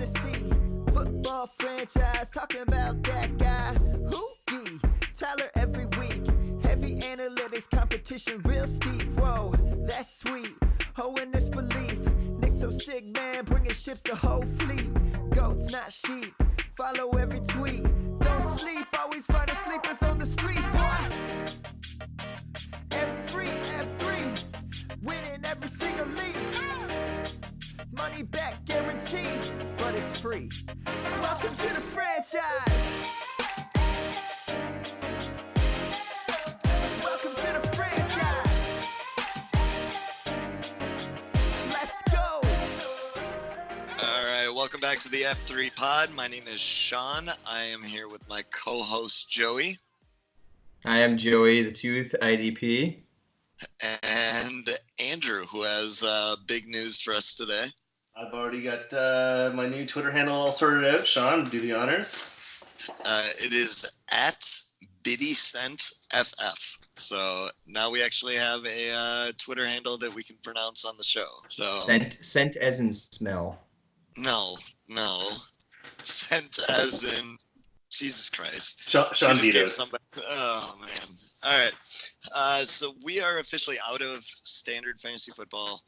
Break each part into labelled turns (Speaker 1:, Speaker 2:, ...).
Speaker 1: Tennessee football franchise, talking about that guy, Hoogie, Tyler every week. Heavy analytics, competition real steep. Whoa, that's sweet. Oh, in this belief, Nick so sick, man, bringing ships the whole fleet. Goats, not sheep. Follow every tweet. Don't sleep, always finding sleepers on the street. Boy, F3, winning every single league. Money back guaranteed, but it's free. Welcome to the franchise. Welcome to the franchise. Let's go.
Speaker 2: All right, welcome back to the F3 pod. My name is Sean. I am here with my co-host Joey.
Speaker 3: I am Joey, the Tooth IDP.
Speaker 2: And Andrew, who has big news for us today.
Speaker 4: I've already got my new Twitter handle all sorted out. Sean, do the honors.
Speaker 2: It is at BiddyCentFF. So now we actually have a Twitter handle that we can pronounce on the show. So
Speaker 3: Scent as in smell.
Speaker 2: No. Scent as in Jesus Christ.
Speaker 4: Sean Vito.
Speaker 2: Oh man. All right. So we are officially out of standard fantasy football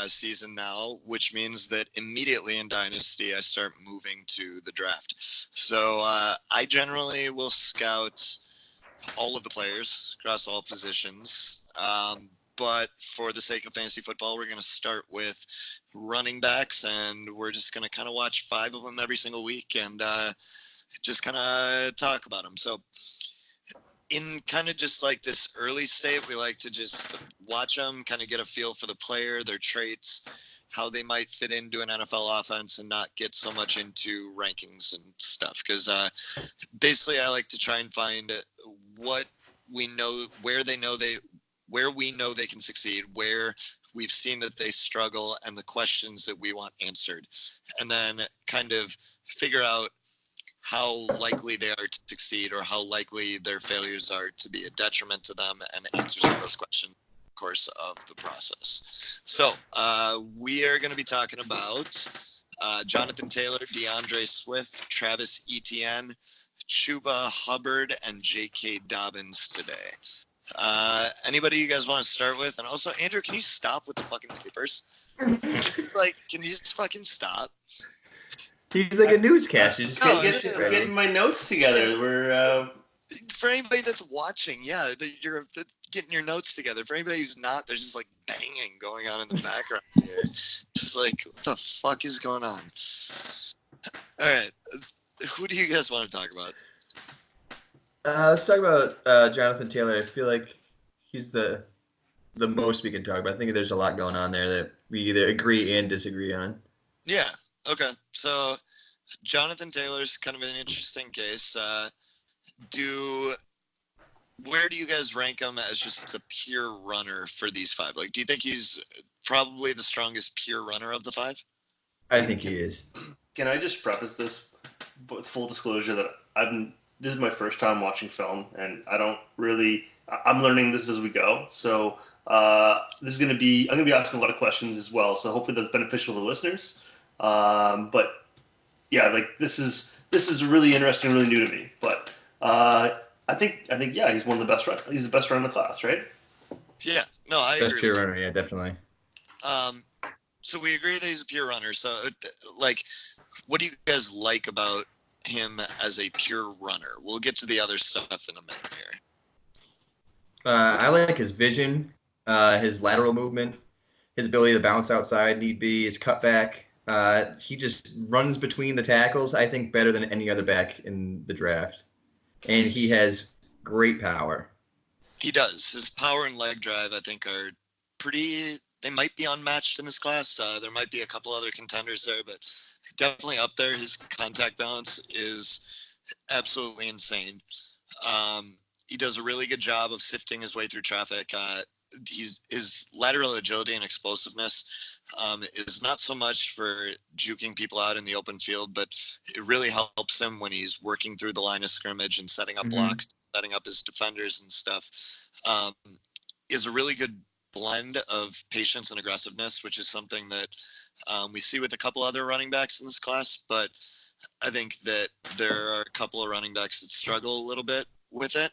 Speaker 2: season now, which means that immediately in Dynasty I start moving to the draft. So I generally will scout all of the players across all positions. But for the sake of fantasy football, we're going to start with running backs, and we're just going to kind of watch 5 of them every single week and just kind of talk about them. So in kind of just like this early state, we like to just watch them, kind of get a feel for the player, their traits, how they might fit into an NFL offense, and not get so much into rankings and stuff. Because basically I like to try and find what we know, where we know they can succeed, where we've seen that they struggle, and the questions that we want answered. And then kind of figure out how likely they are to succeed or how likely their failures are to be a detriment to them, and answer some of those questions in the course of the process. So we are going to be talking about Jonathan Taylor, Deandre Swift, Travis Etienne, Chuba, Hubbard, and J.K. Dobbins today. Anybody you guys want to start with? And also, Andrew, can you stop with the fucking papers? Can you just fucking stop?
Speaker 3: He's like a newscaster. Just
Speaker 4: getting my notes together. We're
Speaker 2: for anybody that's watching, yeah, you're getting your notes together. For anybody who's not, there's just like banging going on in the background here. Just like, what the fuck is going on? All right, who do you guys want to talk about?
Speaker 3: Let's talk about Jonathan Taylor. I feel like he's the most we can talk about. I think there's a lot going on there that we either agree and disagree on.
Speaker 2: Yeah. Okay. So Jonathan Taylor's kind of an interesting case. Where do you guys rank him as just a pure runner for these 5? Like, do you think he's probably the strongest pure runner of the 5?
Speaker 3: I think he is.
Speaker 4: Can I just preface this with full disclosure that this is my first time watching film, and I'm learning this as we go. So I'm going to be asking a lot of questions as well. So hopefully that's beneficial to the listeners. But yeah, like this is really interesting, really new to me. But I think yeah, he's one of the best runners. He's the best runner in the class, right?
Speaker 2: Yeah, no, I agree.
Speaker 3: Best pure runner, yeah, definitely.
Speaker 2: So we agree that he's a pure runner. So like, what do you guys like about him as a pure runner? We'll get to the other stuff in a minute here.
Speaker 3: I like his vision, his lateral movement, his ability to bounce outside, need be, his cutback. He just runs between the tackles, I think, better than any other back in the draft. And he has great power. He
Speaker 2: does. His power and leg drive, I think, are they might be unmatched in this class. There might be a couple other contenders there, but definitely up there. His contact balance is absolutely insane. He does a really good job of sifting his way through traffic. His lateral agility and explosiveness is not so much for juking people out in the open field, but it really helps him when he's working through the line of scrimmage and setting up blocks, setting up his defenders and stuff. Is a really good blend of patience and aggressiveness, which is something that We see with a couple other running backs in this class, but I think that there are a couple of running backs that struggle a little bit with it.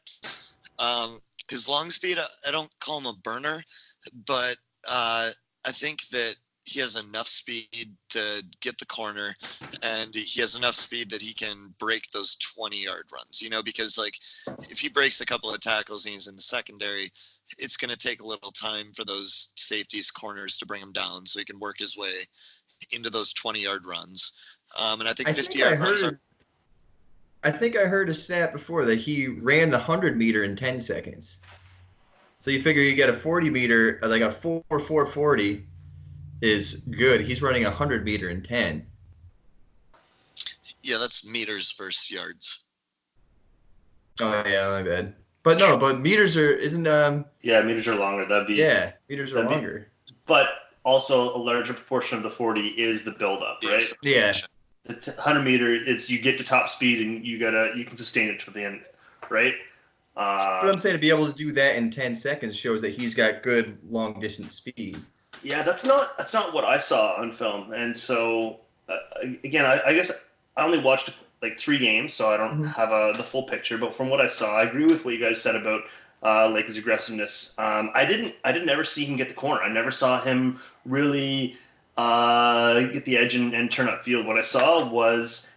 Speaker 2: His long speed, I don't call him a burner, but I think that he has enough speed to get the corner, and he has enough speed that he can break those 20-yard runs, because like if he breaks a couple of tackles and he's in the secondary, it's going to take a little time for those safeties, corners to bring him down so he can work his way into those 20-yard runs. And I think 50-yard runs are.
Speaker 3: I think I heard a stat before that he ran the 100-meter in 10 seconds. So you figure you get a 40-meter, like a 4.40 is good. He's running a 100-meter in 10.
Speaker 2: Yeah, that's meters versus yards.
Speaker 3: Oh yeah, my bad. But no, but meters isn't.
Speaker 4: Yeah, meters are longer.
Speaker 3: Meters are longer.
Speaker 4: But also a larger proportion of the 40 is the buildup, right?
Speaker 3: Yeah.
Speaker 4: The 100-meter, it's you get to top speed and you can sustain it to the end, right?
Speaker 3: But I'm saying to be able to do that in 10 seconds shows that he's got good long distance speed.
Speaker 4: Yeah, that's not what I saw on film, and so again, I guess I only watched like 3 games, so I don't have the full picture. But from what I saw, I agree with what you guys said about like his aggressiveness. I didn't ever see him get the corner. I never saw him really get the edge and turn upfield. What I saw was,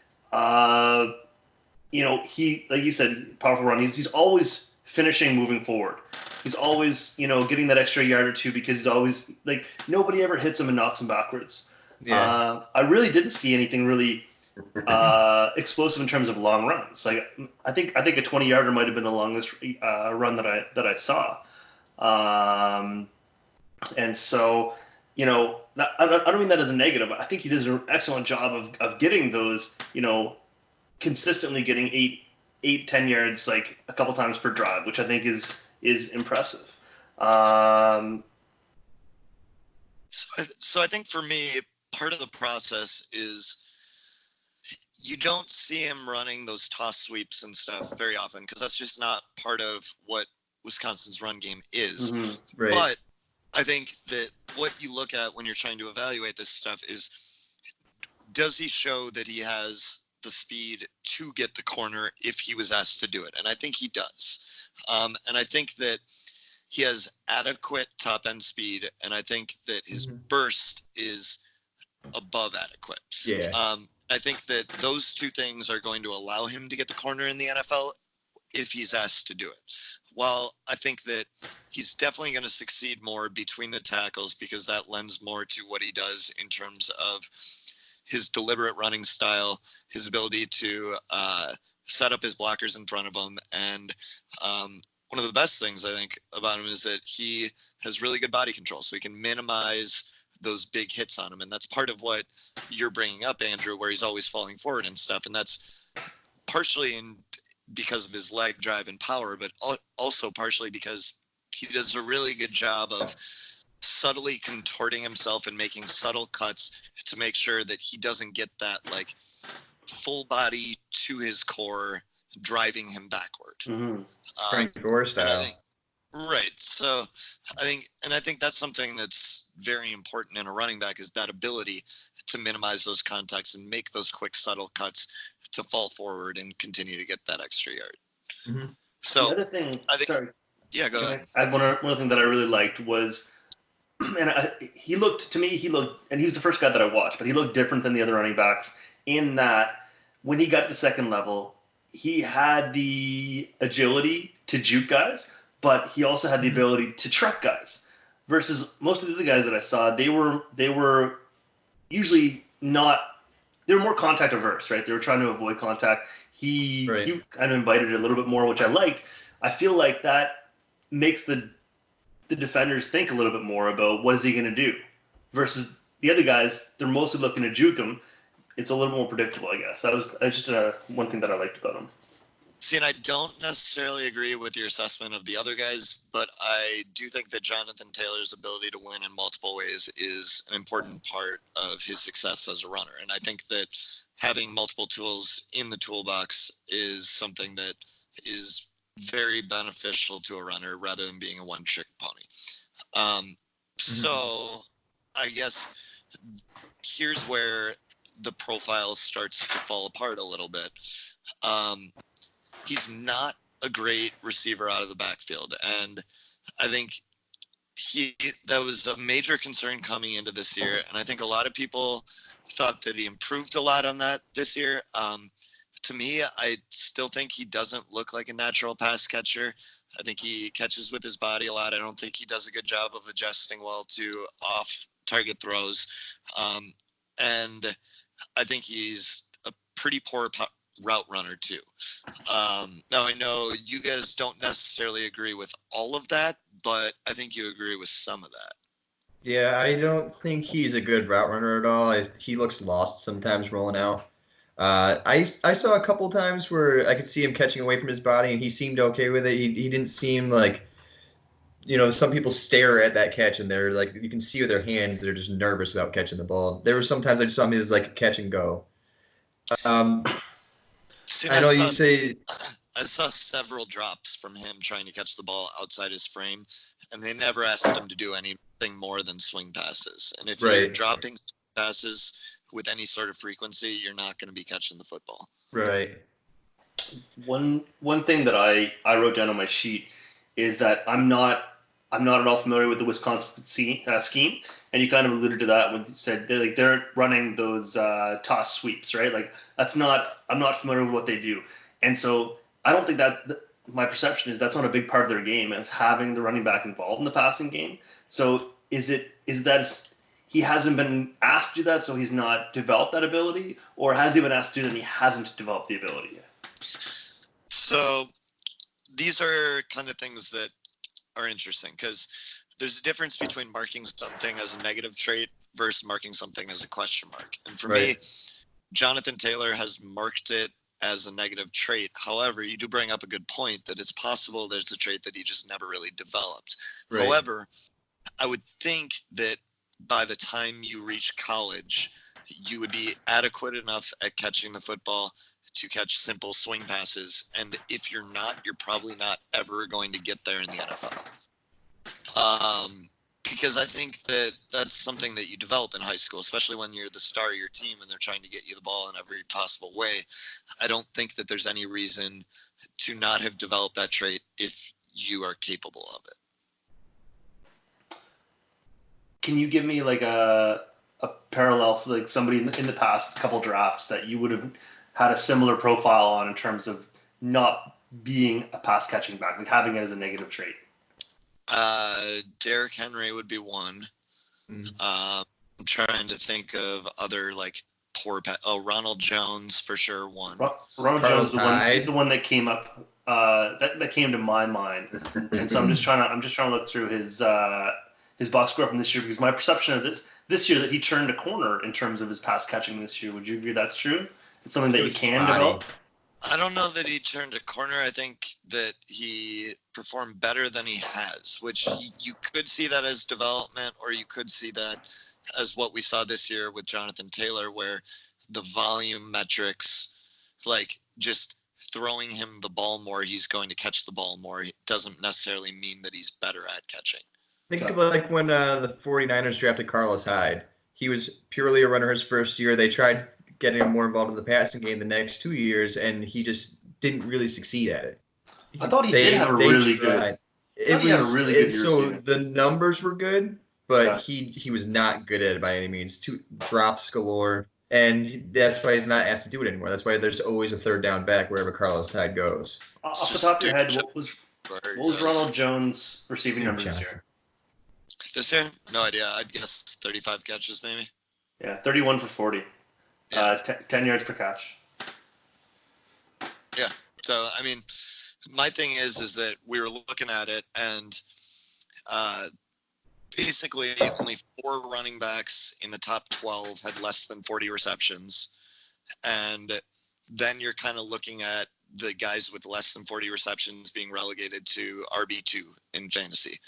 Speaker 4: he, like you said, powerful run. He's always finishing, moving forward. He's always, getting that extra yard or two because he's always like nobody ever hits him and knocks him backwards. Yeah. I really didn't see anything really explosive in terms of long runs. Like I think a 20-yarder might have been the longest run that I saw. And so, I don't mean that as a negative. I think he does an excellent job of getting those, consistently getting 8-10 yards like a couple times per drive, which I think is impressive.
Speaker 2: So I think for me, part of the process is you don't see him running those toss sweeps and stuff very often because that's just not part of what Wisconsin's run game is.
Speaker 3: Mm-hmm. Right.
Speaker 2: But I think that what you look at when you're trying to evaluate this stuff is, does he show that he has the speed to get the corner if he was asked to do it? And I think he does. And I think that he has adequate top end speed, and I think that his burst is above adequate.
Speaker 3: Yeah.
Speaker 2: I think that those two things are going to allow him to get the corner in the NFL if he's asked to do it. While I think that he's definitely going to succeed more between the tackles because that lends more to what he does in terms of his deliberate running style, his ability to set up his blockers in front of him. And one of the best things I think about him is that he has really good body control, so he can minimize those big hits on him. And that's part of what you're bringing up, Andrew, where he's always falling forward and stuff. And that's partially because of his leg drive and power, but also partially because he does a really good job of subtly contorting himself and making subtle cuts to make sure that he doesn't get that like full body to his core driving him backward.
Speaker 3: Frank Gore style.
Speaker 2: Right. So I think that's something that's very important in a running back, is that ability to minimize those contacts and make those quick, subtle cuts to fall forward and continue to get that extra yard.
Speaker 3: Mm-hmm.
Speaker 2: So
Speaker 4: the other thing,
Speaker 2: yeah, go ahead.
Speaker 4: One thing that I really liked was, and he looked, and he was the first guy that I watched, but he looked different than the other running backs in that when he got to second level, he had the agility to juke guys, but he also had the ability to truck guys. Versus most of the other guys that I saw, they were usually not. They were more contact averse, right? They were trying to avoid contact. He kind of invited it a little bit more, which I liked. I feel like that makes the defenders think a little bit more about what is he going to do. Versus the other guys, they're mostly looking to juke him. It's a little more predictable, I guess. That's just one thing that I liked about him.
Speaker 2: See, and I don't necessarily agree with your assessment of the other guys, but I do think that Jonathan Taylor's ability to win in multiple ways is an important part of his success as a runner. And I think that having multiple tools in the toolbox is something that is very beneficial to a runner rather than being a one-trick pony. So I guess here's where the profile starts to fall apart a little bit. He's not a great receiver out of the backfield, and I think that was a major concern coming into this year, and I think a lot of people thought that he improved a lot on that this year. To me, I still think he doesn't look like a natural pass catcher. I think he catches with his body a lot. I don't think he does a good job of adjusting well to off-target throws. And I think he's a pretty poor route runner too. Now, I know you guys don't necessarily agree with all of that, but I think you agree with some of that.
Speaker 3: Yeah, I don't think he's a good route runner at all. He looks lost sometimes rolling out. I saw a couple times where I could see him catching away from his body, and he seemed okay with it. He didn't seem like, some people stare at that catch, and they're like, you can see with their hands, they're just nervous about catching the ball. There were sometimes I just saw him, it was like a catch and go. I know you say...
Speaker 2: I saw several drops from him trying to catch the ball outside his frame, and they never asked him to do anything more than swing passes. And if you're dropping passes with any sort of frequency, you're not going to be catching the football.
Speaker 3: Right.
Speaker 4: One thing that I wrote down on my sheet is that I'm not at all familiar with the Wisconsin scheme, and you kind of alluded to that when you said they're running those toss sweeps, right? Like I'm not familiar with what they do, and so I don't think that my perception is that's not a big part of their game. It's having the running back involved in the passing game. So is that he hasn't been asked to do that, so he's not developed that ability, or has he been asked to do that and he hasn't developed the ability yet?
Speaker 2: So these are kind of things that are interesting because there's a difference between marking something as a negative trait versus marking something as a question mark. And for me, Jonathan Taylor has marked it as a negative trait. However, you do bring up a good point that it's possible that it's a trait that he just never really developed. Right. However, I would think that by the time you reach college, you would be adequate enough at catching the football to catch simple swing passes. And if you're not, you're probably not ever going to get there in the NFL. Because I think that that's something that you develop in high school, especially when you're the star of your team and they're trying to get you the ball in every possible way. I don't think that there's any reason to not have developed that trait if you are capable of it.
Speaker 4: Can you give me like a parallel for like somebody in the past couple drafts that you would have had a similar profile on in terms of not being a pass catching back, like having it as a negative trait?
Speaker 2: Derrick Henry would be one. I'm trying to think of other like poor Ronald Jones for sure one.
Speaker 4: Ronald Jones is the one that came up that came to my mind, and so I'm just trying to look through his box score from this year, because my perception of this year that he turned a corner in terms of his pass catching this year. Would you agree that's true? It's something that you can develop.
Speaker 2: I don't know that he turned a corner. I think that he performed better than he has, which you could see that as development, or you could see that as what we saw this year with Jonathan Taylor, where the volume metrics, like just throwing him the ball more, he's going to catch the ball more. It doesn't necessarily mean that he's better at catching.
Speaker 3: Think of like when the 49ers drafted Carlos Hyde. He was purely a runner his first year. They tried getting him more involved in the passing game the next 2 years, and he just didn't really succeed at it.
Speaker 4: I thought he did have a really good.
Speaker 3: So the numbers were good, but he was not good at it by any means. 2 drops galore, and that's why he's not asked to do it anymore. That's why there's always a third down back wherever Carlos Hyde goes.
Speaker 4: Off the top of your head, what was Ronald Jones' receiving numbers this year?
Speaker 2: This year? No idea. I'd guess 35 catches maybe.
Speaker 4: Yeah, 31 for 40. Yeah. 10 yards per catch.
Speaker 2: Yeah. So, I mean, my thing is that we were looking at it, and basically only 4 running backs in the top 12 had less than 40 receptions. And then you're kind of looking at the guys with less than 40 receptions being relegated to RB2 in fantasy.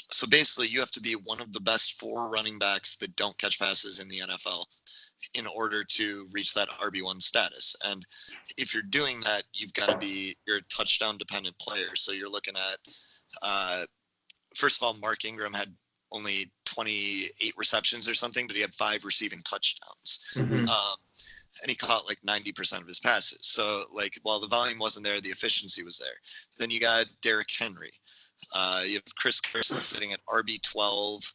Speaker 2: So basically, you have to be one of the best 4 running backs that don't catch passes in the NFL in order to reach that RB1 status. And if you're doing that, you've got to be your touchdown dependent player. So you're looking at, first of all, Mark Ingram had only 28 receptions or something, but he had 5 receiving touchdowns.
Speaker 3: Mhm.
Speaker 2: And he caught like 90% of his passes. So like while the volume wasn't there, the efficiency was there. Then you got Derrick Henry. You have Chris Carson sitting at RB12.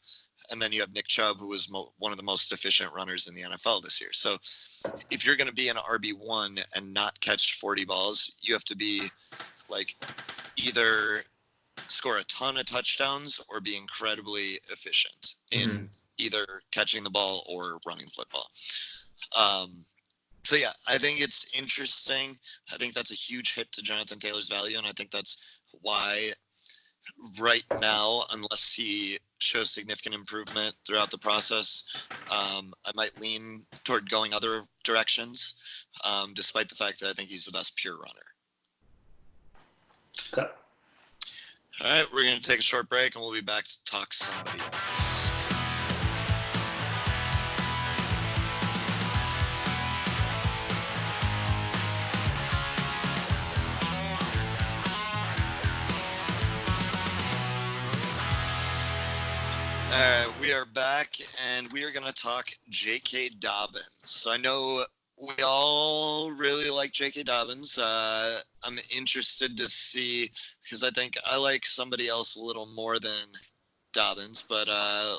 Speaker 2: And then you have Nick Chubb, who was one of the most efficient runners in the NFL this year. So if you're going to be an RB1 and not catch 40 balls, you have to be like either score a ton of touchdowns or be incredibly efficient in either catching the ball or running the football. So yeah, I think it's interesting. I think that's a huge hit to Jonathan Taylor's value, and I think that's why right now, unless he shows significant improvement throughout the process, I might lean toward going other directions, despite the fact that I think he's the best pure runner.
Speaker 4: Okay.
Speaker 2: All right, we're going to take a short break, and we'll be back to talk somebody else. We are back, and we are going to talk J.K. Dobbins. So I know we all really like J.K. Dobbins. I'm interested to see, because I think I like somebody else a little more than Dobbins, but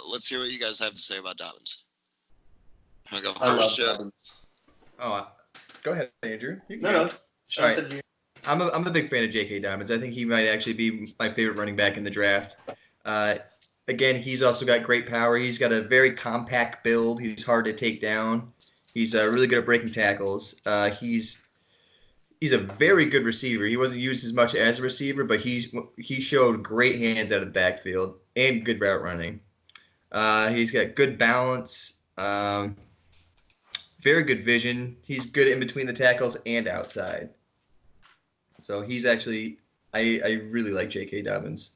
Speaker 2: let's hear what you guys have to say about Dobbins. I'm going to go first.
Speaker 4: I love Dobbins.
Speaker 3: Oh, go ahead, Andrew. You can
Speaker 4: No.
Speaker 3: go.
Speaker 4: Sean
Speaker 3: All
Speaker 4: said
Speaker 3: right.
Speaker 4: you.
Speaker 3: I'm a big fan of J.K. Dobbins. I think he might actually be my favorite running back in the draft. Again, he's also got great power. He's got a very compact build. He's hard to take down. He's really good at breaking tackles. He's a very good receiver. He wasn't used as much as a receiver, but he showed great hands out of the backfield and good route running. He's got good balance, very good vision. He's good in between the tackles and outside. So he's actually, I really like J.K. Dobbins.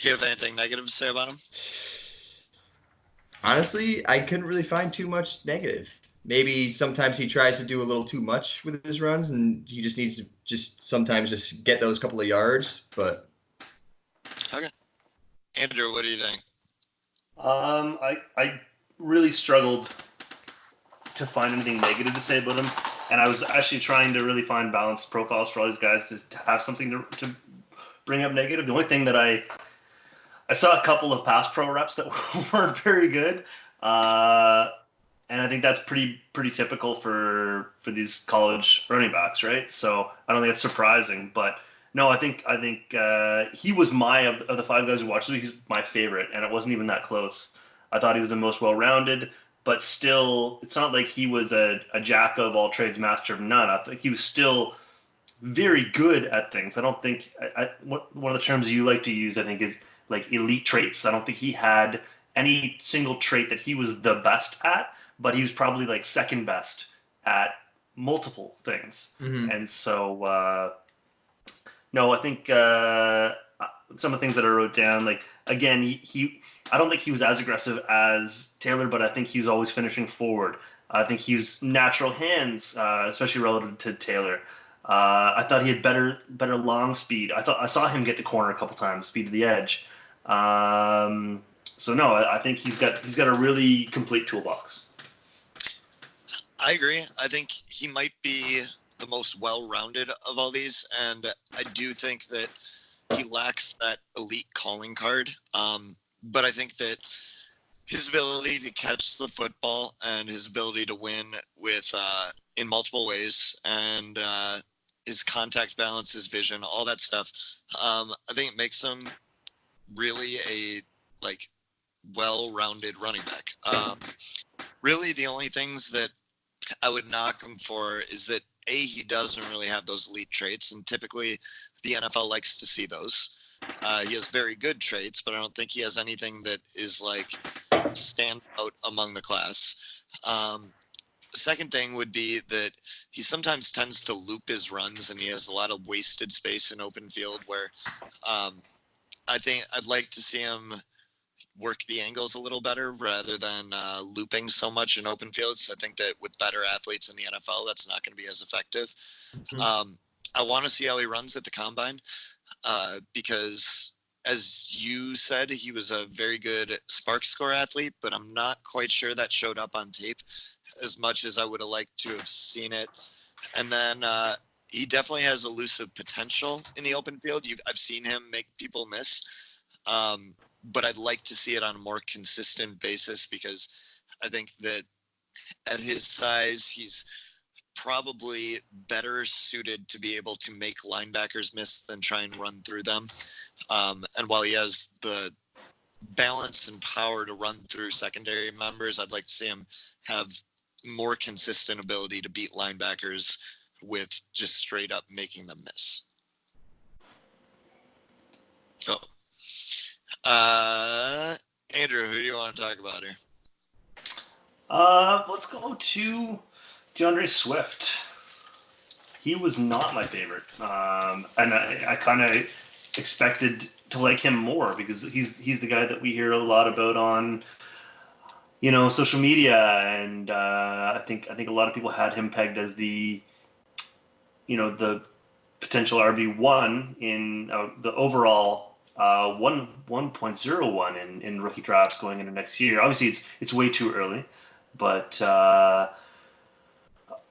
Speaker 2: You have anything negative to say about him?
Speaker 3: Honestly, I couldn't really find too much negative. Maybe sometimes he tries to do a little too much with his runs, and he just needs to sometimes get those couple of yards. But
Speaker 2: Okay. Andrew, what do you think?
Speaker 4: I really struggled to find anything negative to say about him, and I was actually trying to really find balanced profiles for all these guys to have something to bring up negative. The only thing that I saw a couple of pass pro reps that weren't very good, and I think that's pretty typical for these college running backs, right? So I don't think it's surprising, but no, I think he was of the 5 guys who watched it, he's my favorite, and it wasn't even that close. I thought he was the most well-rounded, but still, it's not like he was a jack of all trades, master of none. I think he was still very good at things. I don't think one of the terms you like to use, I think, is like elite traits. I don't think he had any single trait that he was the best at, but he was probably like second best at multiple things. Mm-hmm. And so, no, I think some of the things that I wrote down, like, again, I don't think he was as aggressive as Taylor, but I think he was always finishing forward. I think he was natural hands, especially relative to Taylor. I thought he had better long speed. I saw him get the corner a couple times, speed to the edge. So no, I think he's got a really complete toolbox.
Speaker 2: I agree. I think he might be the most well-rounded of all these, and I do think that he lacks that elite calling card. But I think that his ability to catch the football and his ability to win with in multiple ways, and his contact balance, his vision, all that stuff, I think it makes him really a well-rounded running back. Really, the only things that I would knock him for is that he doesn't really have those elite traits, and typically the NFL likes to see those. He has very good traits, but I don't think he has anything that is stand out among the class. Second thing would be that he sometimes tends to loop his runs, and he has a lot of wasted space in open field where I think I'd like to see him work the angles a little better rather than looping so much in open fields. I think that with better athletes in the NFL, that's not going to be as effective. Mm-hmm. I want to see how he runs at the combine because as you said, he was a very good spark score athlete, but I'm not quite sure that showed up on tape as much as I would have liked to have seen it. And then he definitely has elusive potential in the open field. I've seen him make people miss, but I'd like to see it on a more consistent basis because I think that at his size, he's probably better suited to be able to make linebackers miss than try and run through them. And while he has the balance and power to run through secondary members, I'd like to see him have more consistent ability to beat linebackers with just straight up making them miss. Andrew, who do you want to talk about here?
Speaker 4: Let's go to Deandre Swift. He was not my favorite, and I kind of expected to like him more because he's the guy that we hear a lot about on social media, and I think a lot of people had him pegged as the potential RB1 in the overall 1.01 in rookie drafts going into next year. Obviously, it's way too early, but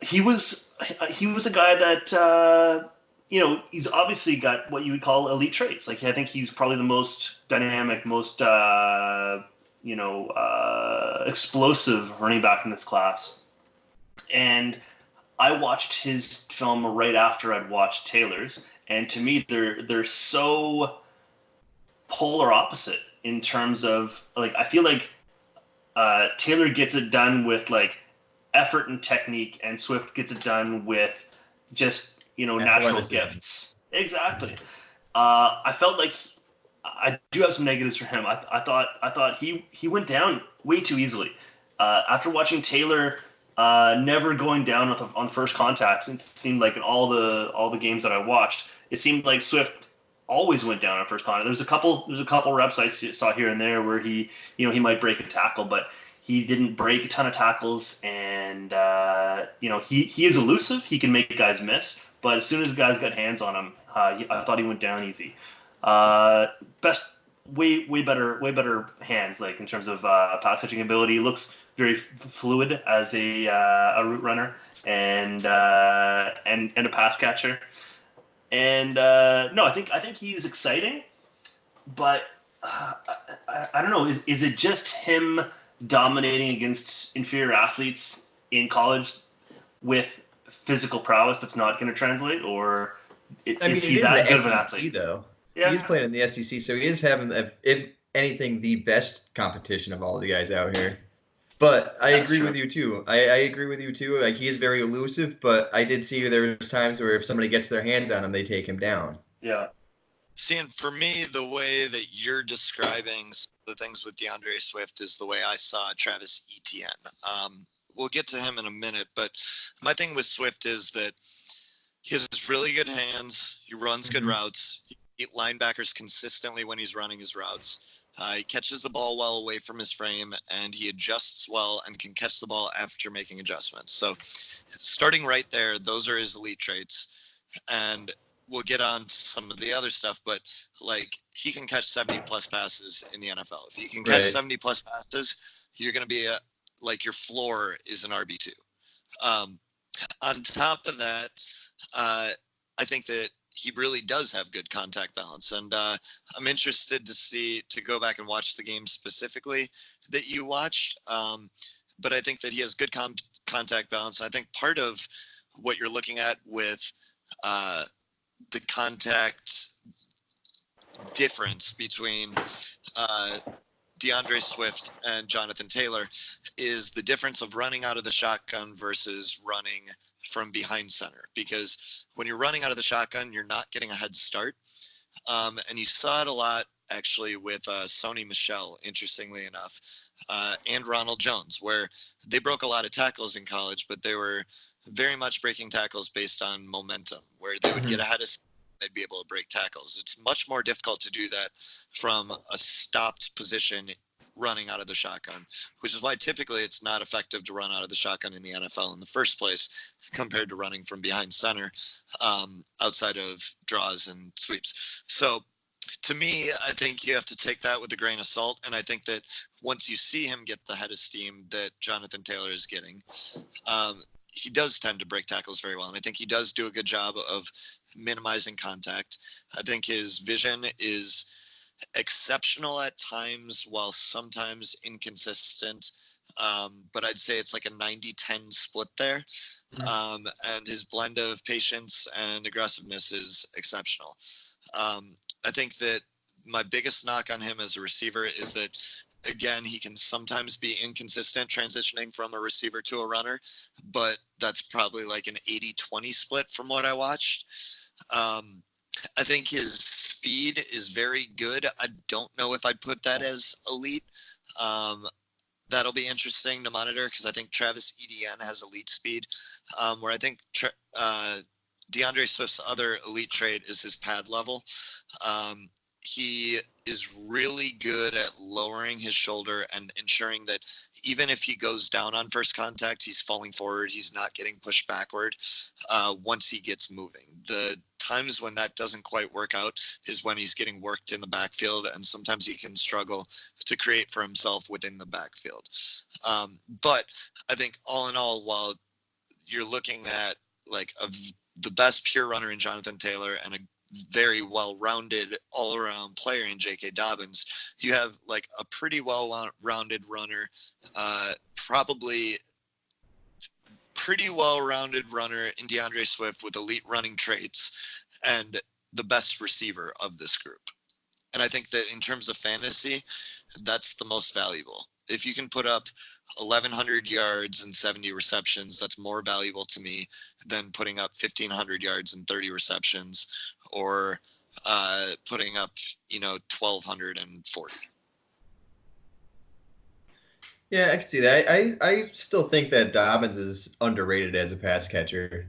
Speaker 4: he was a guy that he's obviously got what you would call elite traits. Like I think he's probably the most dynamic, most explosive running back in this class. And I watched his film right after I'd watched Taylor's, and to me they're so polar opposite in terms of like I feel like Taylor gets it done with like effort and technique, and Swift gets it done with just natural gifts. Exactly. I felt like I do have some negatives for him. I thought he went down way too easily. After watching Taylor never going down on first contact, it seemed like in all the games that I watched, it seemed like Swift always went down on first contact. There's a couple reps I saw here and there where he might break a tackle, but he didn't break a ton of tackles, and he is elusive. He can make guys miss, but as soon as guys got hands on him, I thought he went down easy. Way better hands, like in terms of pass catching ability. He looks very fluid as a route runner and a pass catcher. And no, I think he's exciting, but I don't know. Is it just him dominating against inferior athletes in college with physical prowess that's not going to translate, or is he that good of an athlete?
Speaker 3: Though.
Speaker 4: Yeah.
Speaker 3: He's playing in the SEC, so he is having, if anything, the best competition of all the guys out here. But I agree with you too. I agree with you too. Like, he is very elusive, but I did see there was times where if somebody gets their hands on him, they take him down.
Speaker 4: Yeah.
Speaker 2: See, and for me, the way that you're describing the things with Deandre Swift is the way I saw Travis Etienne. We'll get to him in a minute, but my thing with Swift is that he has really good hands. He runs good routes. He beats linebackers consistently when he's running his routes. He catches the ball well away from his frame, and he adjusts well and can catch the ball after making adjustments. So starting right there, those are his elite traits. And we'll get on to some of the other stuff, but like he can catch 70 plus passes in the NFL. If you can catch 70 plus passes, you're going to be your floor is an RB2. On top of that, I think that he really does have good contact balance, and I'm interested to go back and watch the game specifically that you watched. But I think that he has good contact balance. I think part of what you're looking at with the contact difference between Deandre Swift and Jonathan Taylor is the difference of running out of the shotgun versus running from behind center. Because when you're running out of the shotgun, you're not getting a head start. And you saw it a lot actually with Sony Michel, interestingly enough, and Ronald Jones, where they broke a lot of tackles in college, but they were very much breaking tackles based on momentum, where they would get ahead of, they'd be able to break tackles. It's much more difficult to do that from a stopped position running out of the shotgun, which is why typically it's not effective to run out of the shotgun in the NFL in the first place compared to running from behind center outside of draws and sweeps. So To me, I think you have to take that with a grain of salt. And I think that once you see him get the head of steam that Jonathan Taylor is getting, he does tend to break tackles very well. And I think he does do a good job of minimizing contact. I think his vision is exceptional at times, while sometimes inconsistent. But I'd say it's like a 90-10 split there. And his blend of patience and aggressiveness is exceptional. I think that my biggest knock on him as a receiver is that, again, he can sometimes be inconsistent transitioning from a receiver to a runner, but that's probably like an 80-20 split from what I watched. I think his speed is very good. I don't know if I'd put that as elite. That'll be interesting to monitor because I think Travis Etienne has elite speed, where I think Deandre Swift's other elite trait is his pad level. He is really good at lowering his shoulder and ensuring that even if he goes down on first contact, he's falling forward. He's not getting pushed backward once he gets moving. The times when that doesn't quite work out is when he's getting worked in the backfield, and sometimes he can struggle to create for himself within the backfield. But I think all in all, while you're looking at like the best pure runner in Jonathan Taylor and a very well-rounded all-around player in J.K. Dobbins, you have like a pretty well-rounded runner, probably pretty well-rounded runner in Deandre Swift with elite running traits and the best receiver of this group. And I think that in terms of fantasy, that's the most valuable. If you can put up 1,100 yards and 70 receptions, that's more valuable to me than putting up 1,500 yards and 30 receptions or putting up, 1,240.
Speaker 3: Yeah, I can see that. I still think that Dobbins is underrated as a pass catcher.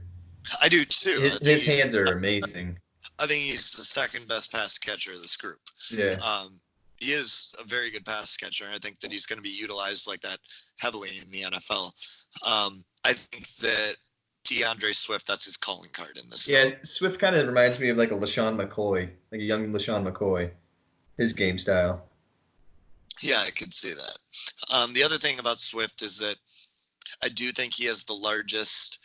Speaker 2: I do too.
Speaker 3: His hands are amazing.
Speaker 2: I think he's the second best pass catcher of this group.
Speaker 3: Yeah.
Speaker 2: He is a very good pass catcher. And I think that he's going to be utilized like that heavily in the NFL. I think that Deandre Swift, that's his calling card in this.
Speaker 3: Yeah, Swift kind of reminds me of like a LaShawn McCoy, like a young LaShawn McCoy, his game style.
Speaker 2: Yeah, I could see that. The other thing about Swift is that I do think he has the largest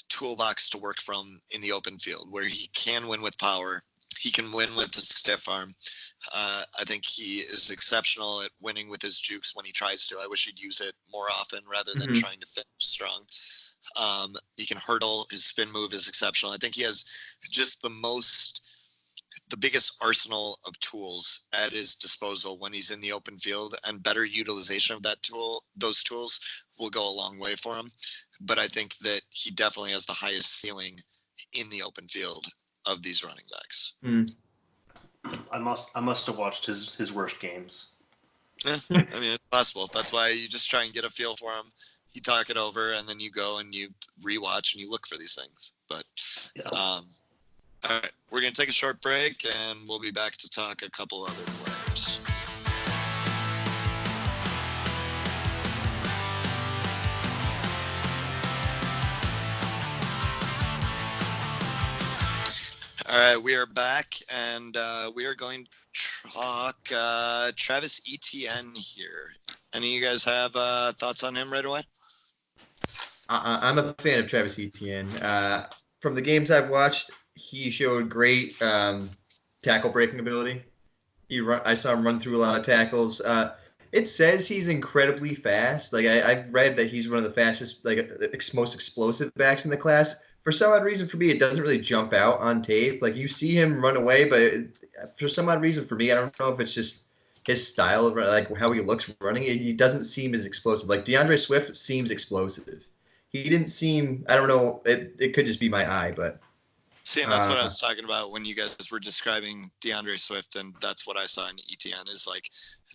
Speaker 2: toolbox to work from in the open field, where he can win with power. He can win with a stiff arm. I think he is exceptional at winning with his jukes when he tries to. I wish he'd use it more often rather than trying to finish strong. He can hurdle. His spin move is exceptional. I think he has just the biggest arsenal of tools at his disposal when he's in the open field, and better utilization of those tools will go a long way for him. But I think that he definitely has the highest ceiling in the open field of these running backs.
Speaker 4: I must have watched his worst games.
Speaker 2: Yeah, I mean, it's possible. That's why you just try and get a feel for him. You talk it over, and then you go and you rewatch and you look for these things. But all right, we're going to take a short break, and we'll be back to talk a couple other players. All right, we are back, and we are going to talk Travis Etienne here. Any of you guys have thoughts on him right away?
Speaker 3: I'm a fan of Travis Etienne. From the games I've watched, he showed great tackle breaking ability. I saw him run through a lot of tackles. It says he's incredibly fast. Like I've read that he's one of the fastest, most explosive backs in the class. For some odd reason, for me, it doesn't really jump out on tape. Like you see him run away, but for some odd reason, for me, I don't know if it's just his style of like how he looks running. He doesn't seem as explosive. Like Deandre Swift seems explosive. He didn't seem. I don't know. It could just be my eye, but.
Speaker 2: See, and that's what I was talking about when you guys were describing Deandre Swift, and that's what I saw in Etienne is like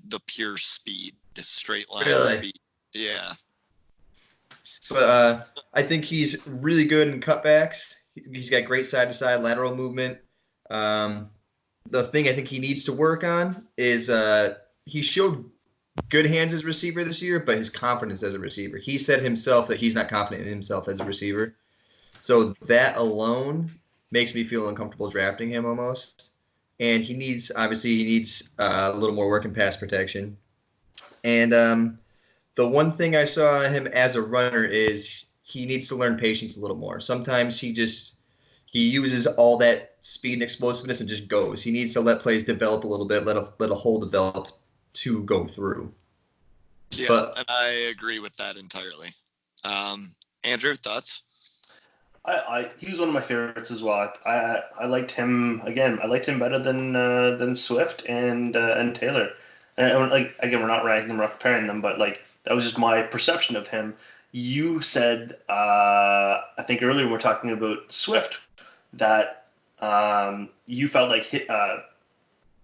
Speaker 2: the pure speed, straight line speed. Yeah.
Speaker 3: But I think he's really good in cutbacks. He's got great side-to-side lateral movement. The thing I think he needs to work on is he showed good hands as a receiver this year, but his confidence as a receiver. He said himself that he's not confident in himself as a receiver. So that alone makes me feel uncomfortable drafting him almost. and he needs a little more work in pass protection. And the one thing I saw him as a runner is he needs to learn patience a little more. Sometimes he uses all that speed and explosiveness and just goes. He needs to let plays develop a little bit, let a hole develop to go through.
Speaker 2: Yeah, and I agree with that entirely. Andrew, thoughts?
Speaker 4: He was one of my favorites as well. I liked him again. I liked him better than Swift and Taylor. And like again, we're not ranking them, we're not comparing them, but like that was just my perception of him. You said I think earlier we were talking about Swift that you felt like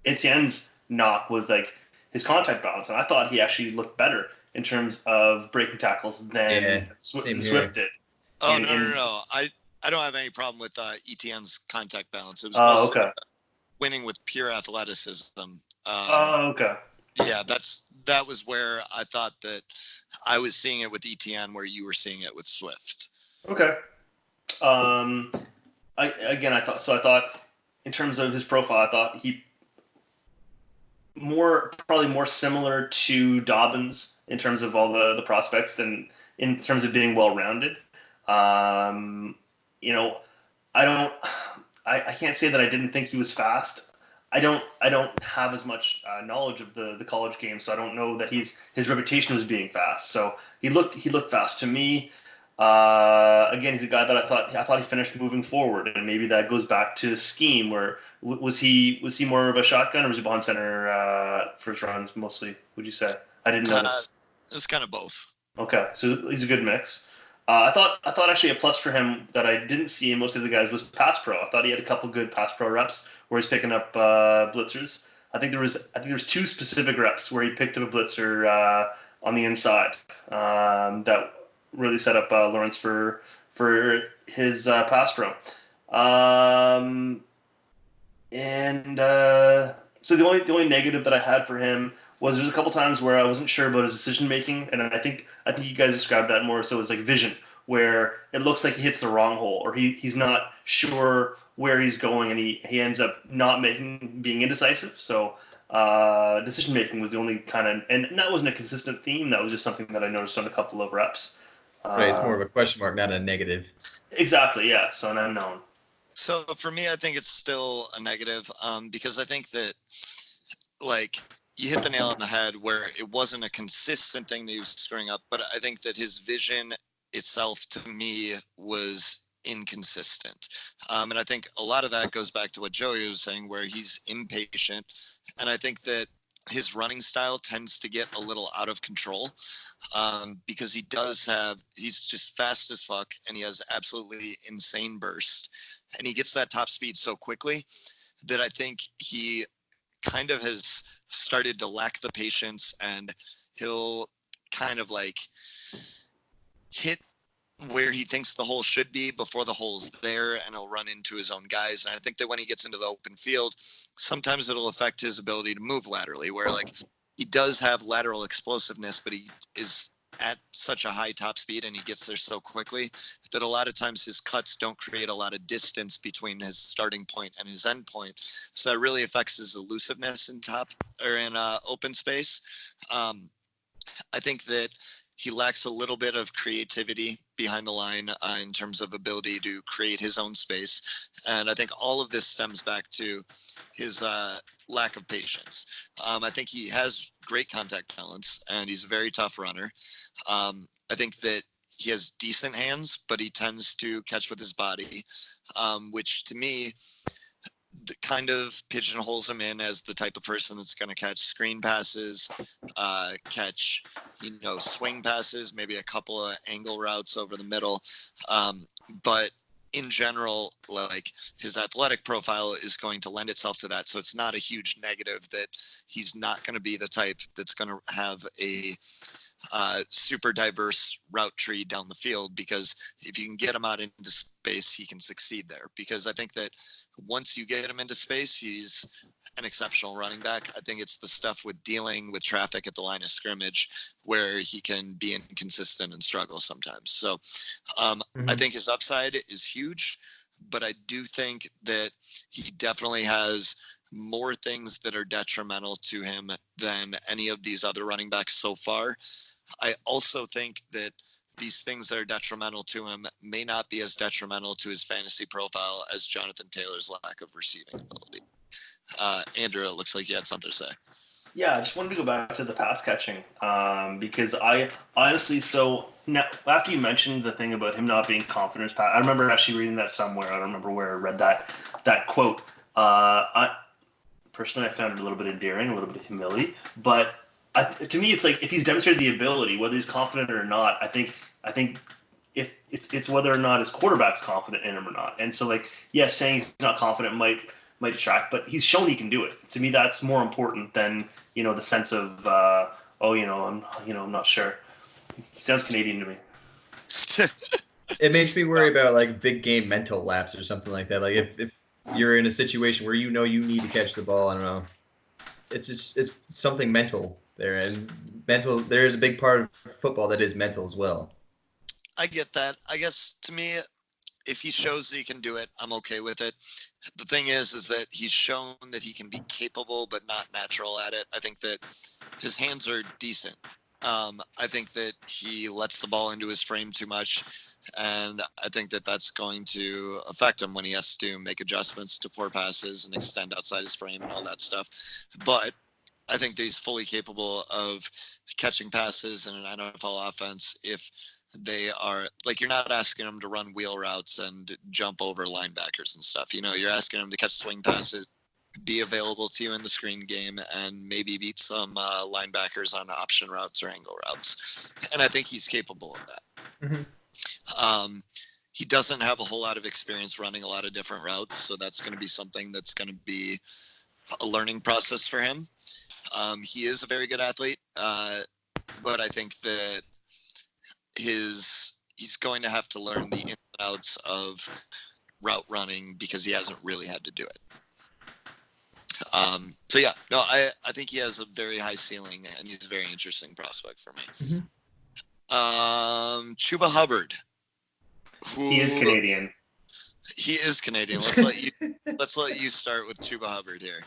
Speaker 4: Etienne's knock was like his contact balance, and I thought he actually looked better in terms of breaking tackles than Swift did.
Speaker 2: Oh, no. I don't have any problem with Etienne's contact balance. It was mostly winning with pure athleticism.
Speaker 4: Okay.
Speaker 2: Yeah, that was where I thought that I was seeing it with Etienne where you were seeing it with Swift.
Speaker 4: Okay. I thought in terms of his profile, I thought he probably more similar to Dobbins in terms of all the prospects than in terms of being well-rounded. You know, I can't say that I didn't think he was fast. I don't have as much knowledge of the college game, so I don't know that his reputation was being fast. So he looked fast to me. Again, he's a guy that I thought he finished moving forward, and maybe that goes back to scheme. Where was he more of a shotgun, or was he behind center for his runs mostly? Would you say? I didn't notice.
Speaker 2: It was kind of both.
Speaker 4: Okay, so he's a good mix. I thought actually a plus for him that I didn't see in most of the guys was pass pro. I thought he had a couple good pass pro reps where he's picking up blitzers. I think there was two specific reps where he picked up a blitzer on the inside that really set up Lawrence for his pass pro. So the only negative that I had for him was there's a couple times where I wasn't sure about his decision making, and I think you guys described that more so as like vision, where it looks like he hits the wrong hole, or he's not sure where he's going, and he ends up being indecisive. So decision making was the only and that wasn't a consistent theme. That was just something that I noticed on a couple of reps.
Speaker 3: Right, it's more of a question mark, not a negative.
Speaker 4: Exactly, yeah. So an unknown.
Speaker 2: So for me, I think it's still a negative because I think that like you hit the nail on the head where it wasn't a consistent thing that he was screwing up, but I think that his vision itself to me was inconsistent. And I think a lot of that goes back to what Joey was saying, where he's impatient. And I think that his running style tends to get a little out of control because he's just fast as fuck and he has absolutely insane burst. And he gets that top speed so quickly that I think he kind of has started to lack the patience, and he'll kind of like hit where he thinks the hole should be before the hole's there, and he'll run into his own guys. And I think that when he gets into the open field, sometimes it'll affect his ability to move laterally, where like he does have lateral explosiveness, but he is at such a high top speed and he gets there so quickly that a lot of times his cuts don't create a lot of distance between his starting point and his end point. So that really affects his elusiveness in open space. I think that he lacks a little bit of creativity behind the line in terms of ability to create his own space. And I think all of this stems back to his lack of patience. I think he has great contact balance and he's a very tough runner. I think that he has decent hands, but he tends to catch with his body, which to me kind of pigeonholes him in as the type of person that's going to catch screen passes, catch, swing passes, maybe a couple of angle routes over the middle. But in general, like his athletic profile is going to lend itself to that. So it's not a huge negative that he's not going to be the type that's going to have a super diverse route tree down the field, because if you can get him out into space, he can succeed there. Because I think that once you get him into space, he's an exceptional running back. I think it's the stuff with dealing with traffic at the line of scrimmage where he can be inconsistent and struggle sometimes. So I think his upside is huge, but I do think that he definitely has more things that are detrimental to him than any of these other running backs so far. I also think that these things that are detrimental to him may not be as detrimental to his fantasy profile as Jonathan Taylor's lack of receiving ability. Andrew, it looks like you had something to say.
Speaker 4: Yeah, I just wanted to go back to the pass catching because I honestly, so now after you mentioned the thing about him not being confident in his pass, I remember actually reading that somewhere. I don't remember where I read that quote. I personally found it a little bit endearing, a little bit of humility, but to me, it's like if he's demonstrated the ability, whether he's confident or not, I think if it's whether or not his quarterback's confident in him or not. And so, like, yes, saying he's not confident might detract, but he's shown he can do it. To me, that's more important than the sense of I'm not sure. He sounds Canadian to me.
Speaker 3: It makes me worry about like big game mental lapse or something like that. Like if you're in a situation where you need to catch the ball, I don't know. It's something mental there, and mental. There is a big part of football that is mental as well.
Speaker 2: I get that. I guess to me, if he shows that he can do it, I'm okay with it. The thing is that he's shown that he can be capable, but not natural at it. I think that his hands are decent. I think that he lets the ball into his frame too much, and I think that that's going to affect him when he has to make adjustments to poor passes and extend outside his frame and all that stuff. But I think that he's fully capable of catching passes in an NFL offense if they are like, you're not asking him to run wheel routes and jump over linebackers and stuff. You're asking him to catch swing passes, be available to you in the screen game, and maybe beat some linebackers on option routes or angle routes. And I think he's capable of that.
Speaker 3: Mm-hmm.
Speaker 2: He doesn't have a whole lot of experience running a lot of different routes, so that's going to be something that's going to be a learning process for him. He is a very good athlete, but I think that he's going to have to learn the ins and outs of route running because he hasn't really had to do it. So yeah, no, I think he has a very high ceiling and he's a very interesting prospect for me.
Speaker 3: Mm-hmm.
Speaker 2: Chuba Hubbard.
Speaker 4: He is Canadian.
Speaker 2: He is Canadian. Let's let you start with Chuba Hubbard here.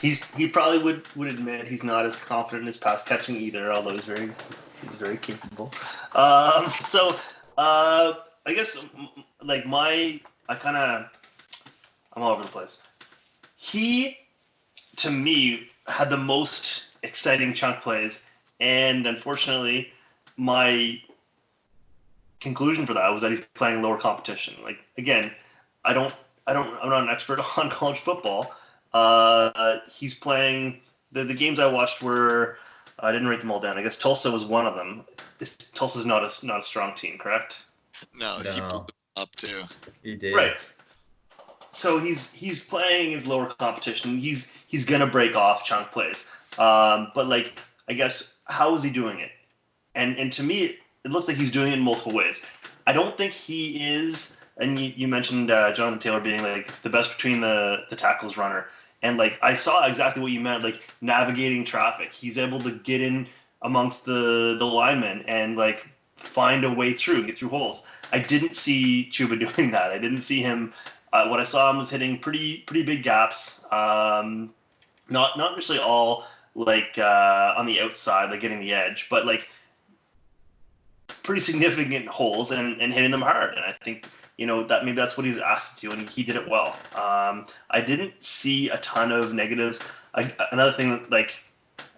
Speaker 4: He probably would admit he's not as confident in his pass catching either, although he's very capable. So I guess like I'm all over the place. He, to me, had the most exciting chunk plays, and unfortunately, my conclusion for that was that he's playing lower competition. Like, again, I'm not an expert on college football. He's playing the games I watched were, I didn't write them all down. I guess Tulsa was one of them. Tulsa's not a strong team, correct?
Speaker 2: No, he blew up too.
Speaker 3: He did.
Speaker 4: Right. So he's playing his lower competition. He's gonna break off chunk plays. But like, I guess, how is he doing it? And to me, it looks like he's doing it in multiple ways. I don't think he is. And you mentioned Jonathan Taylor being like the best between the tackles runner. And like, I saw exactly what you meant, like navigating traffic. He's able to get in amongst the linemen and like find a way through, get through holes. I didn't see Chuba doing that. I didn't see him. What I saw him was hitting pretty big gaps. Not necessarily all like on the outside, like getting the edge, but like pretty significant holes and hitting them hard. And I think that maybe that's what he's asked to do, and he did it well. I didn't see a ton of negatives. Another thing, like,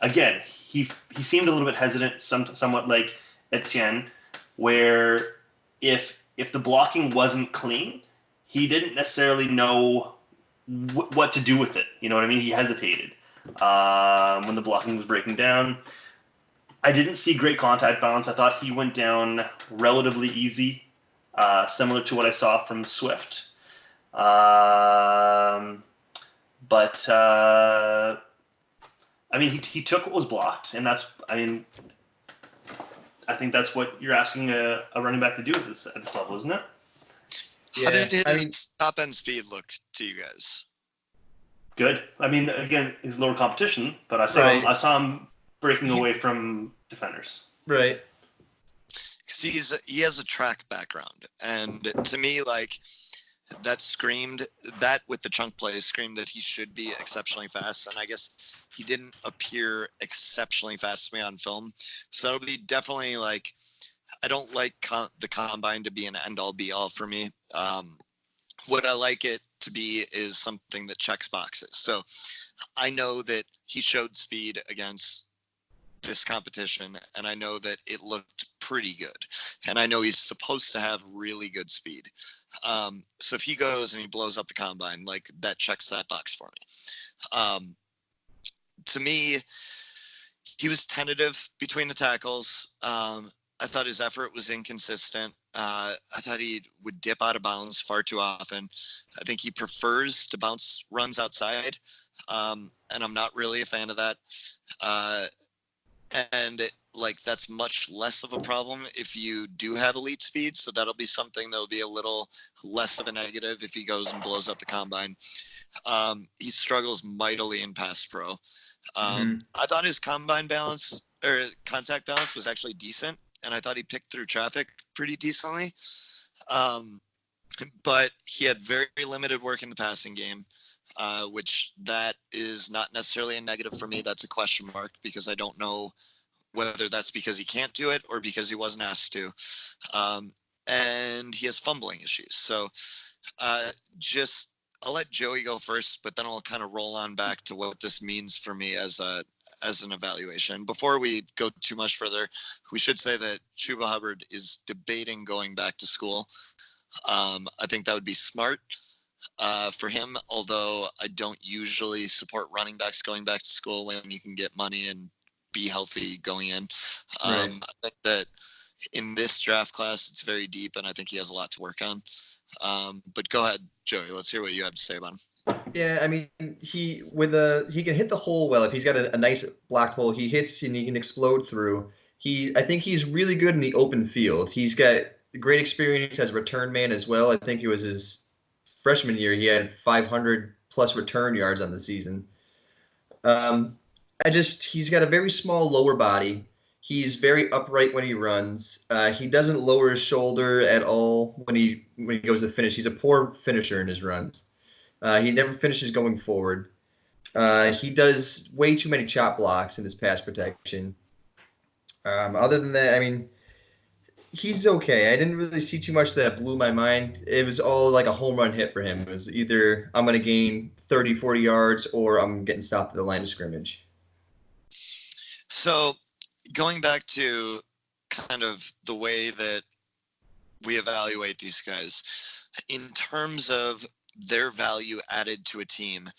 Speaker 4: again, he seemed a little bit hesitant, somewhat like Etienne, where if the blocking wasn't clean, he didn't necessarily know what to do with it. You know what I mean? He hesitated when the blocking was breaking down. I didn't see great contact balance. I thought he went down relatively easy. Similar to what I saw from Swift. But I mean, he took what was blocked, and that's, I mean, I think that's what you're asking a running back to do at this level, isn't it?
Speaker 2: Yeah, how did his top end speed look to you guys?
Speaker 4: Good. I mean, again, he's lower competition, but I saw him breaking away from defenders.
Speaker 3: Right.
Speaker 2: Because he has a track background, and to me, like, that with the chunk plays screamed that he should be exceptionally fast. And I guess he didn't appear exceptionally fast to me on film. So it'll be definitely like, I don't like the combine to be an end all be all for me. What I like it to be is something that checks boxes. So I know that he showed speed against this competition, and I know that it looked pretty good. And I know he's supposed to have really good speed. So if he goes and he blows up the combine, like that checks that box for me. To me, he was tentative between the tackles. I thought his effort was inconsistent. I thought he would dip out of bounds far too often. I think he prefers to bounce runs outside, and I'm not really a fan of that. Like that's much less of a problem if you do have elite speed. So that'll be something that'll be a little less of a negative if he goes and blows up the combine. He struggles mightily in pass pro. I thought his combine balance or contact balance was actually decent, and I thought he picked through traffic pretty decently. But he had very limited work in the passing game, which that is not necessarily a negative for me. That's a question mark because I don't know whether that's because he can't do it or because he wasn't asked to. And he has fumbling issues. So I'll let Joey go first, but then I'll kind of roll on back to what this means for me as an evaluation. Before we go too much further, we should say that Chuba Hubbard is debating going back to school. I think that would be smart for him, although I don't usually support running backs going back to school when you can get money and be healthy going in.
Speaker 3: Right.
Speaker 2: I think that in this draft class, it's very deep, and I think he has a lot to work on. But go ahead, Joey. Let's hear what you have to say about him.
Speaker 3: Yeah, I mean, he can hit the hole well if he's got a nice blocked hole. He hits and he can explode through. I think he's really good in the open field. He's got great experience as a return man as well. I think it was his freshman year. He had 500 plus return yards on the season. He's got a very small lower body. He's very upright when he runs. He doesn't lower his shoulder at all when he goes to finish. He's a poor finisher in his runs. He never finishes going forward. He does way too many chop blocks in his pass protection. Other than that, I mean, he's okay. I didn't really see too much that blew my mind. It was all like a home run hit for him. It was either I'm going to gain 30, 40 yards or I'm getting stopped at the line of scrimmage.
Speaker 2: So going back to kind of the way that we evaluate these guys, in terms of their value added to a team,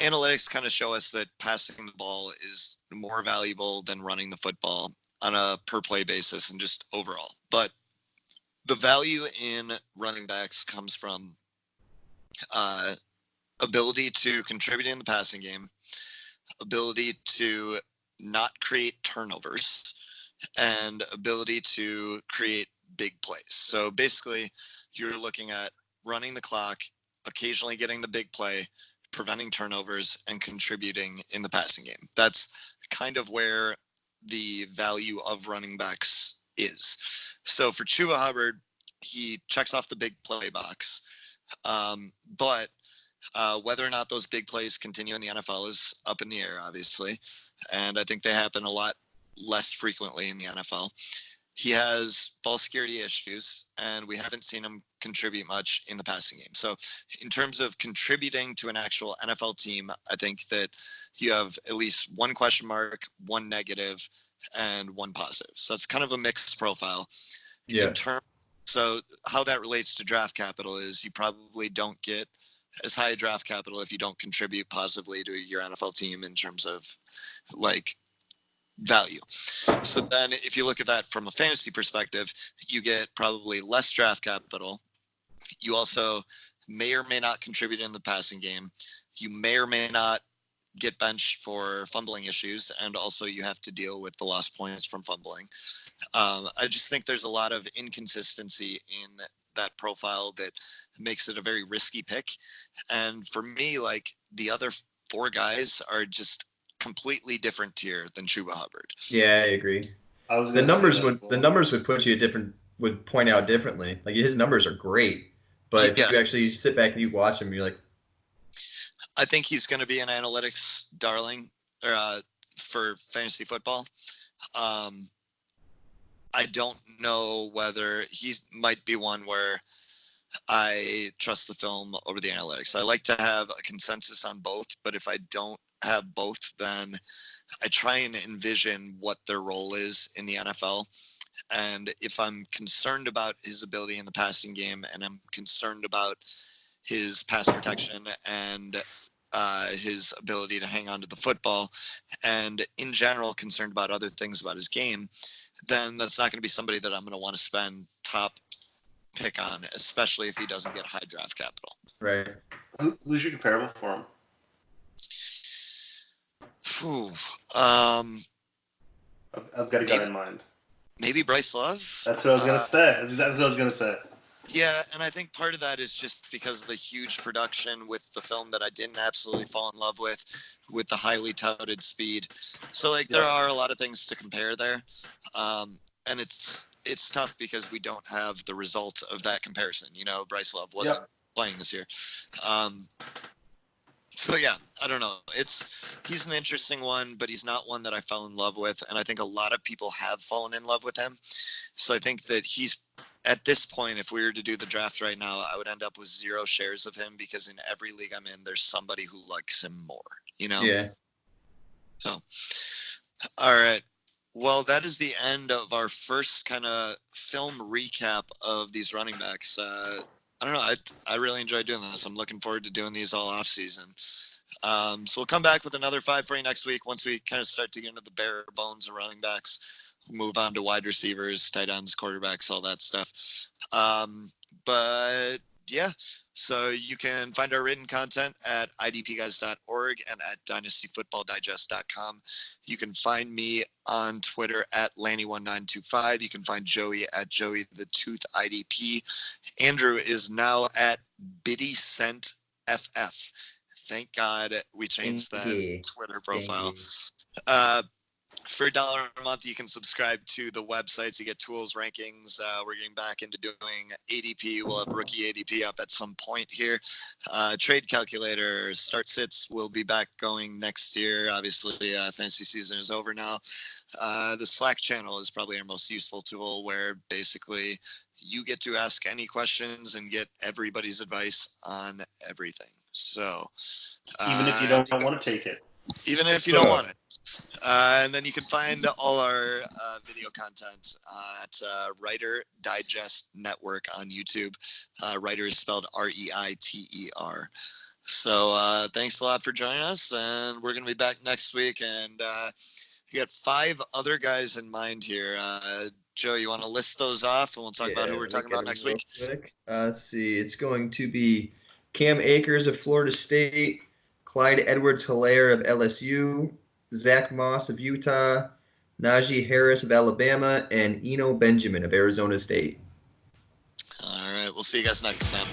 Speaker 2: analytics kind of show us that passing the ball is more valuable than running the football on a per play basis and just overall. But the value in running backs comes from ability to contribute in the passing game, ability to not create turnovers, and ability to create big plays. So basically, you're looking at running the clock, occasionally getting the big play, preventing turnovers, and contributing in the passing game. That's kind of where the value of running backs is. So for Chuba Hubbard, he checks off the big play box. But whether or not those big plays continue in the NFL is up in the air, obviously. And I think they happen a lot less frequently in the NFL. He has ball security issues, and we haven't seen him contribute much in the passing game. So in terms of contributing to an actual NFL team, I think that you have at least one question mark, one negative, and one positive. So it's kind of a mixed profile.
Speaker 3: Yeah.
Speaker 2: So how that relates to draft capital is you probably don't get as high draft capital if you don't contribute positively to your NFL team in terms of like value. So then if you look at that from a fantasy perspective, you get probably less draft capital. You also may or may not contribute in the passing game. You may or may not get benched for fumbling issues, and also you have to deal with the lost points from fumbling. I just think there's a lot of inconsistency in that profile that makes it a very risky pick. And for me, like the other four guys are just completely different tier than Chuba Hubbard.
Speaker 3: Yeah, I agree. The numbers would put you would point out differently. Like his numbers are great. But if
Speaker 2: Yes.
Speaker 3: you actually sit back and you watch him, you're like,
Speaker 2: I think he's going to be an analytics darling for fantasy football. I don't know whether he might be one where I trust the film over the analytics. I like to have a consensus on both, but if I don't have both, then I try and envision what their role is in the NFL. And if I'm concerned about his ability in the passing game, and I'm concerned about his pass protection and his ability to hang on to the football, and in general concerned about other things about his game, then that's not going to be somebody that I'm going to want to spend top pick on, especially if he doesn't get high draft capital.
Speaker 3: right.
Speaker 4: Who's your comparable for him? I've got a guy in mind.
Speaker 2: Maybe Bryce Love.
Speaker 4: That's what I was gonna say. That's exactly what I was gonna say.
Speaker 2: Yeah, and I think part of that is just because of the huge production with the film that I didn't absolutely fall in love with the highly touted speed. So like there are a lot of things to compare there, and it's tough because we don't have the result of that comparison. You know, Bryce Love wasn't playing this year. So yeah, I don't know. He's an interesting one, but he's not one that I fell in love with, and I think a lot of people have fallen in love with him. So I think that he's at this point, if we were to do the draft right now, I would end up with 0 shares of him because in every league I'm in, there's somebody who likes him more. You know?
Speaker 3: Yeah.
Speaker 2: So, all right. Well, that is the end of our first kind of film recap of these running backs. I don't know. I really enjoyed doing this. I'm looking forward to doing these all off season. So we'll come back with another 5 for you next week once we kind of start to get into the bare bones of running backs. We'll move on to wide receivers, tight ends, quarterbacks, all that stuff. But yeah, so you can find our written content at idpguys.org and at dynastyfootballdigest.com. You can find me on Twitter at Lanny1925. You can find Joey at Joey the Tooth IDP. Andrew is now at BiddyCentFF. Thank God we changed that Twitter profile. For $1 a month, you can subscribe to the websites. You get tools, rankings. We're getting back into doing ADP. We'll have rookie ADP up at some point here. Trade calculator, start sits will be back going next year. Obviously, fantasy season is over now. The Slack channel is probably our most useful tool where basically you get to ask any questions and get everybody's advice on everything. So
Speaker 4: even if you don't want to take it.
Speaker 2: Even if you don't want it. And then you can find all our video content at Writer Digest Network on YouTube. Writer is spelled Reiter. So thanks a lot for joining us, and we're going to be back next week. And you got 5 other guys in mind here. Joe, you want to list those off, and we'll talk about who we're talking about next week?
Speaker 3: Let's see. It's going to be Cam Akers of Florida State, Clyde Edwards-Helaire of LSU, Zach Moss of Utah, Najee Harris of Alabama, and Eno Benjamin of Arizona State.
Speaker 2: All right. We'll see you guys next time.